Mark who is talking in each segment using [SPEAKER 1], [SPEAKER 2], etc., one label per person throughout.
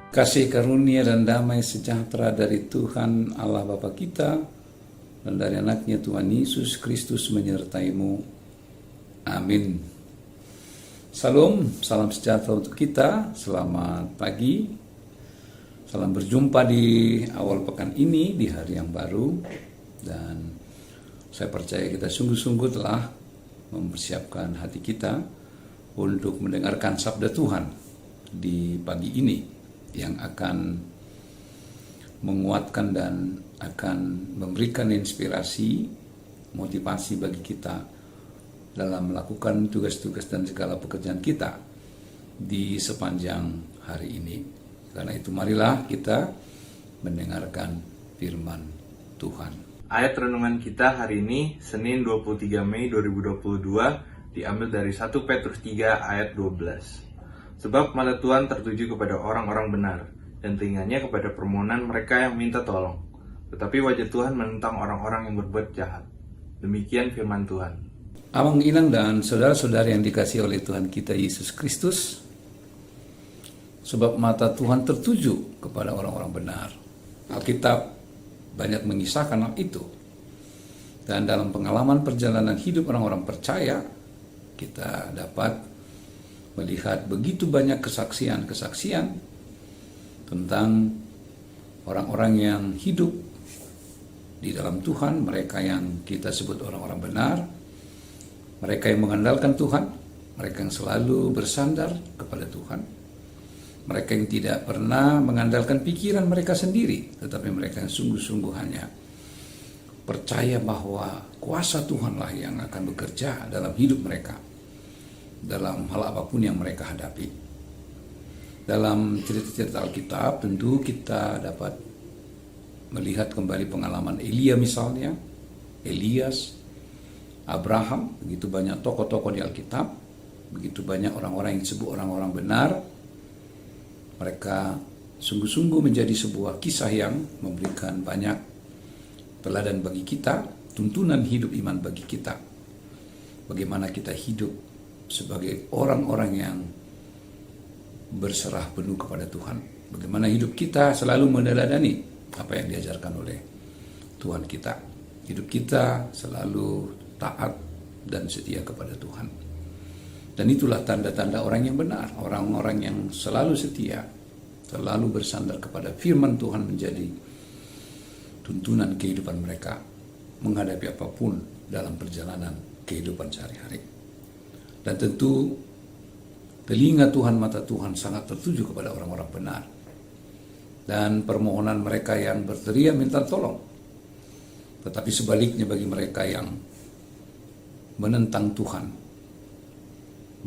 [SPEAKER 1] Kasih karunia dan damai sejahtera dari Tuhan Allah Bapa kita dan dari anaknya Tuhan Yesus Kristus menyertaimu. Amin. Salam sejahtera untuk kita. Selamat pagi. Salam berjumpa di awal pekan ini, di hari yang baru. Dan saya percaya kita sungguh-sungguh telah mempersiapkan hati kita untuk mendengarkan sabda Tuhan di pagi ini, yang akan menguatkan dan akan memberikan inspirasi, motivasi bagi kita dalam melakukan tugas-tugas dan segala pekerjaan kita di sepanjang hari ini. Karena itu marilah kita mendengarkan firman Tuhan.
[SPEAKER 2] Ayat renungan kita hari ini, Senin 23 Mei 2022, diambil dari 1 Petrus 3 ayat 12. Sebab mata Tuhan tertuju kepada orang-orang benar, dan telinganya kepada permohonan mereka yang minta tolong. Tetapi wajah Tuhan menentang orang-orang yang berbuat jahat. Demikian firman Tuhan.
[SPEAKER 1] Abang Inang dan saudara-saudara yang dikasihi oleh Tuhan kita Yesus Kristus, sebab mata Tuhan tertuju kepada orang-orang benar. Alkitab banyak mengisahkan hal itu. Dan dalam pengalaman perjalanan hidup orang-orang percaya, kita dapat melihat begitu banyak kesaksian-kesaksian tentang orang-orang yang hidup di dalam Tuhan, mereka yang kita sebut orang-orang benar, mereka yang mengandalkan Tuhan, mereka yang selalu bersandar kepada Tuhan, mereka yang tidak pernah mengandalkan pikiran mereka sendiri, tetapi mereka yang sungguh-sungguh hanya percaya bahwa kuasa Tuhanlah yang akan bekerja dalam hidup mereka, dalam hal apapun yang mereka hadapi. Dalam cerita-cerita Alkitab tentu kita dapat melihat kembali pengalaman Elia misalnya, Elias, Abraham, begitu banyak tokoh-tokoh di Alkitab, begitu banyak orang-orang yang disebut orang-orang benar. Mereka sungguh-sungguh menjadi sebuah kisah yang memberikan banyak teladan bagi kita, tuntunan hidup iman bagi kita. Bagaimana kita hidup sebagai orang-orang yang berserah penuh kepada Tuhan. Bagaimana hidup kita selalu meneladani apa yang diajarkan oleh Tuhan kita. Hidup kita selalu taat dan setia kepada Tuhan. Dan itulah tanda-tanda orang yang benar, orang-orang yang selalu setia, selalu bersandar kepada firman Tuhan menjadi tuntunan kehidupan mereka menghadapi apapun dalam perjalanan kehidupan sehari-hari. Dan tentu telinga Tuhan, mata Tuhan sangat tertuju kepada orang-orang benar. Dan permohonan mereka yang berteriak minta tolong. Tetapi sebaliknya bagi mereka yang menentang Tuhan,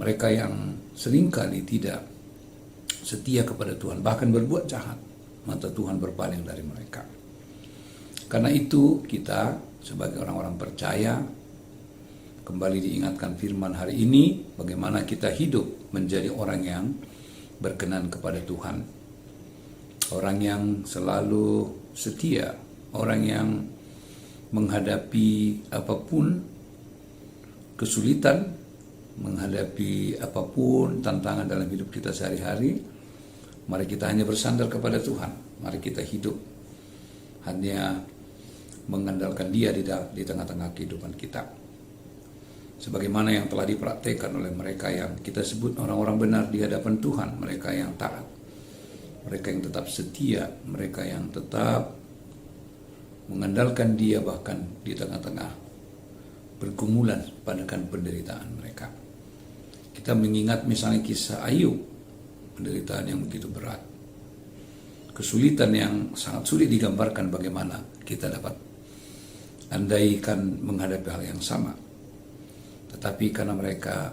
[SPEAKER 1] mereka yang seringkali tidak setia kepada Tuhan, bahkan berbuat jahat, mata Tuhan berpaling dari mereka. Karena itu kita sebagai orang-orang percaya kembali diingatkan firman hari ini, bagaimana kita hidup menjadi orang yang berkenan kepada Tuhan. Orang yang selalu setia, orang yang menghadapi apapun kesulitan, menghadapi apapun tantangan dalam hidup kita sehari-hari, mari kita hanya bersandar kepada Tuhan. Mari kita hidup hanya mengandalkan Dia di tengah-tengah kehidupan kita. Sebagaimana yang telah dipraktikkan oleh mereka yang kita sebut orang-orang benar di hadapan Tuhan, mereka yang taat, mereka yang tetap setia, mereka yang tetap mengandalkan Dia bahkan di tengah-tengah pergumulan padahal penderitaan mereka. Kita mengingat misalnya kisah Ayub, penderitaan yang begitu berat, kesulitan yang sangat sulit digambarkan bagaimana kita dapat andaikan menghadapi hal yang sama. Tetapi karena mereka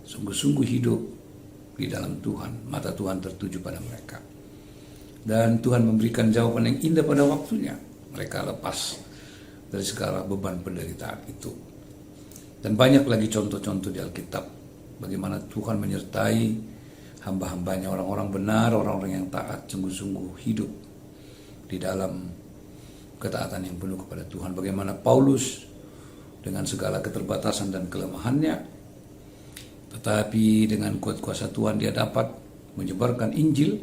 [SPEAKER 1] sungguh-sungguh hidup di dalam Tuhan, mata Tuhan tertuju pada mereka. Dan Tuhan memberikan jawaban yang indah pada waktunya. Mereka lepas dari segala beban penderitaan itu. Dan banyak lagi contoh-contoh di Alkitab, bagaimana Tuhan menyertai hamba-hambanya, orang-orang benar, orang-orang yang taat, sungguh-sungguh hidup di dalam ketaatan yang penuh kepada Tuhan. Bagaimana Paulus dengan segala keterbatasan dan kelemahannya, tetapi dengan kuat kuasa Tuhan dia dapat menyebarkan Injil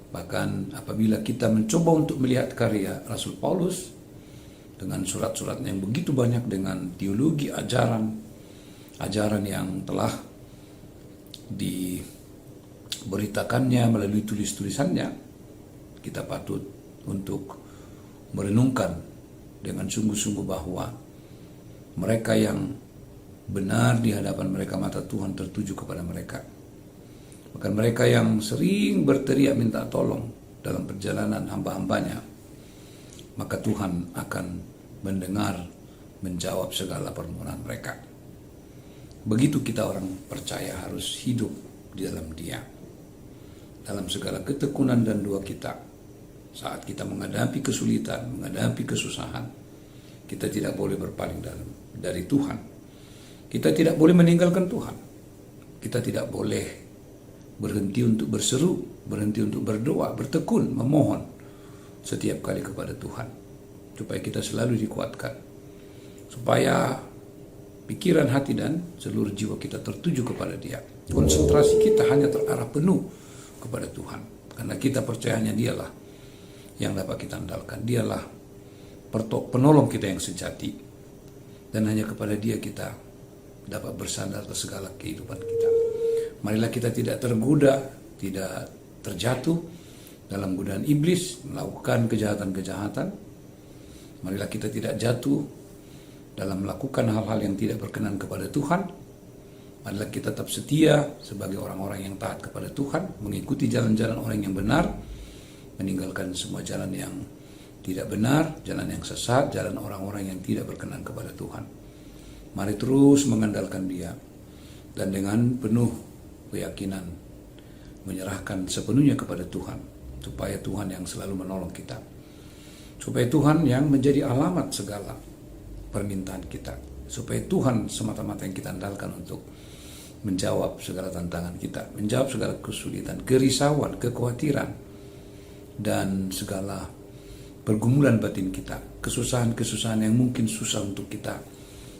[SPEAKER 1] Bahkan apabila kita mencoba untuk melihat karya Rasul Paulus dengan surat-suratnya yang begitu banyak, dengan teologi ajaran yang telah diberitakannya melalui tulis-tulisannya, kita patut untuk merenungkan dengan sungguh-sungguh bahwa mereka yang benar di hadapan mereka, mata Tuhan tertuju kepada mereka. Bahkan mereka yang sering berteriak minta tolong dalam perjalanan hamba-hambanya, maka Tuhan akan mendengar, menjawab segala permohonan mereka. Begitu kita orang percaya harus hidup di dalam Dia, dalam segala ketekunan dan doa kita. Saat kita menghadapi kesulitan, menghadapi kesusahan, kita tidak boleh berpaling dari Tuhan. Kita tidak boleh meninggalkan Tuhan. Kita tidak boleh berhenti untuk berseru, berhenti untuk berdoa, bertekun, memohon setiap kali kepada Tuhan, supaya kita selalu dikuatkan, supaya pikiran, hati, dan seluruh jiwa kita tertuju kepada Dia. Konsentrasi kita hanya terarah penuh kepada Tuhan, karena kita percayanya Dialah yang dapat kita andalkan. Dialah penolong kita yang sejati, dan hanya kepada Dia kita dapat bersandar atas segala kehidupan kita. Marilah kita tidak tergoda, tidak terjatuh dalam godaan iblis, melakukan kejahatan-kejahatan. Marilah kita tidak jatuh dalam melakukan hal-hal yang tidak berkenan kepada Tuhan. Marilah kita tetap setia sebagai orang-orang yang taat kepada Tuhan, mengikuti jalan-jalan orang yang benar, meninggalkan semua jalan yang tidak benar, jalan yang sesat, jalan orang-orang yang tidak berkenan kepada Tuhan. Mari terus mengandalkan Dia, dan dengan penuh keyakinan menyerahkan sepenuhnya kepada Tuhan, supaya Tuhan yang selalu menolong kita, supaya Tuhan yang menjadi alamat segala permintaan kita, supaya Tuhan semata-mata yang kita andalkan untuk menjawab segala tantangan kita, menjawab segala kesulitan, kerisauan, kekhawatiran, dan segala pergumulan batin kita, kesusahan-kesusahan yang mungkin susah untuk kita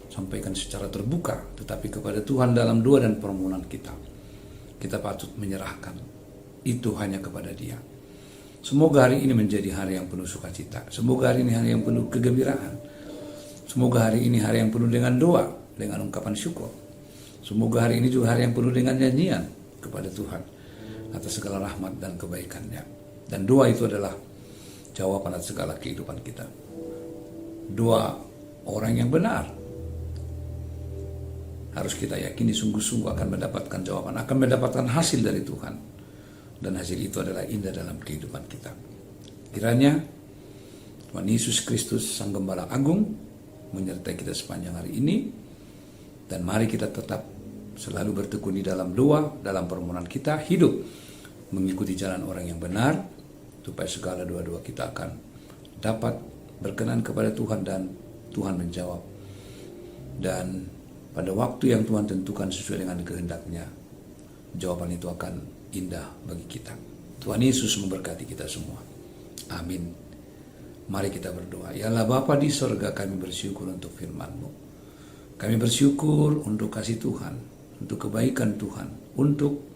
[SPEAKER 1] sampaikan secara terbuka, tetapi kepada Tuhan dalam doa dan permohonan kita patut menyerahkan itu hanya kepada Dia. Semoga hari ini menjadi hari yang penuh sukacita. Semoga hari ini hari yang penuh kegembiraan. Semoga hari ini hari yang penuh dengan doa, dengan ungkapan syukur. Semoga hari ini juga hari yang penuh dengan nyanyian kepada Tuhan atas segala rahmat dan kebaikan-Nya. Dan doa itu adalah jawaban atas segala kehidupan kita. Doa orang yang benar harus kita yakini sungguh-sungguh akan mendapatkan jawaban, akan mendapatkan hasil dari Tuhan. Dan hasil itu adalah indah dalam kehidupan kita. Kiranya Tuhan Yesus Kristus, Sang Gembala Agung, menyertai kita sepanjang hari ini. Dan mari kita tetap selalu bertekun di dalam doa, dalam permohonan kita, hidup mengikuti jalan orang yang benar, supaya segala doa-doa kita akan dapat berkenan kepada Tuhan, dan Tuhan menjawab. Dan pada waktu yang Tuhan tentukan sesuai dengan kehendak-Nya, jawaban itu akan indah bagi kita. Tuhan Yesus memberkati kita semua. Amin. Mari kita berdoa. Ya Allah Bapa di sorga, kami bersyukur untuk firman-Mu. Kami bersyukur untuk kasih Tuhan, untuk kebaikan Tuhan, untuk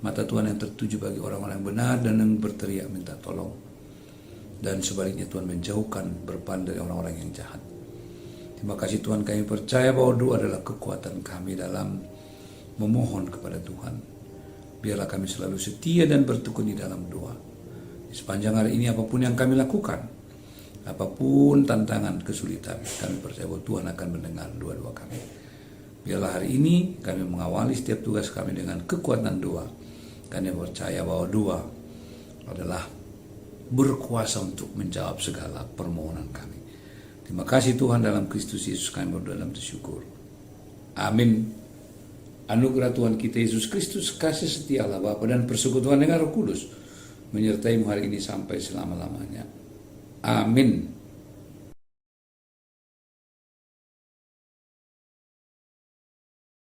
[SPEAKER 1] mata Tuhan yang tertuju bagi orang-orang yang benar dan yang berteriak minta tolong. Dan sebaliknya Tuhan menjauhkan, berpaling dari orang-orang yang jahat. Terima kasih Tuhan, kami percaya bahwa doa adalah kekuatan kami dalam memohon kepada Tuhan. Biarlah kami selalu setia dan bertekun di dalam doa. Di sepanjang hari ini apapun yang kami lakukan, apapun tantangan, kesulitan, kami percaya bahwa Tuhan akan mendengar doa-doa kami. Biarlah hari ini kami mengawali setiap tugas kami dengan kekuatan doa. Kami percaya bahwa doa adalah berkuasa untuk menjawab segala permohonan kami. Terima kasih Tuhan, dalam Kristus Yesus kami berdoa dalam bersyukur. Amin. Anugerah Tuhan kita Yesus Kristus, kasih setia Allah Bapa, dan persekutuan dengan Roh Kudus menyertai-Mu hari ini sampai selama-lamanya. Amin.